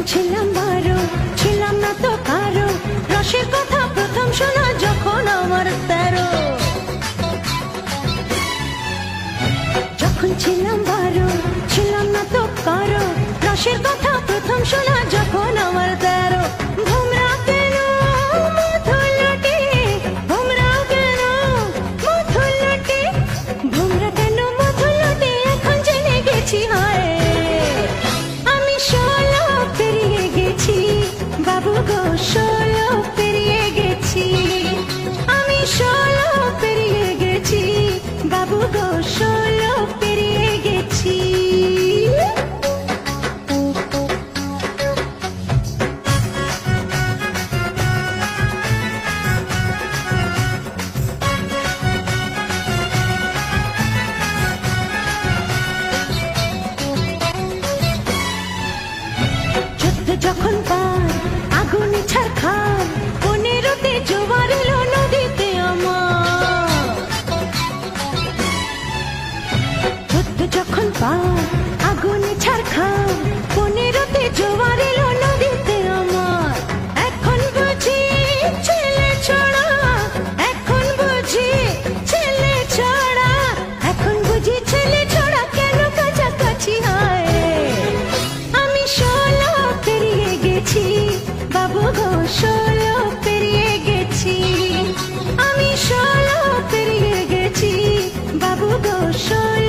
ছিলাম বারো, ছিলাম না তো কারো, রসের কথা প্রথম শোনা যখন আমার 13। যখন ছিলাম বারো, ছিলাম না তো কারো, রসের কথা প্রথম শোনা যখন আমার 13। ভোমরা কেন মধুলটে, ভোমরা কেন মধুলটে, ভোমরা কেন মধুলটে, এখন জেনে গেছি হায় আমি 16 পেরিয়ে গেছি বাবু গো, 16 পেরিয়ে গেছি আমি, 16 পেরিয়ে গেছি বাবু গো, 16 পেরিয়ে গেছি। যখন পার আগুনে ছারখার, 15তে জোয়ার এলো নদীতে আমার। যখন পার আগুনে ছারখার, 15তে জোয়ার এলো নদীতে আমার। এখন বুঝি ছেলে ছড়া, এখন বুঝি ছেলে ছড়া, এখন বুঝি ছেলে ছড়া কেন কাছাকাছি হয় আমি 16 পেরিয়ে গেছি বাবু গো, 16 পেরিয়ে গেছি আমি, 16 পেরিয়ে গেছি বাবু গো, 16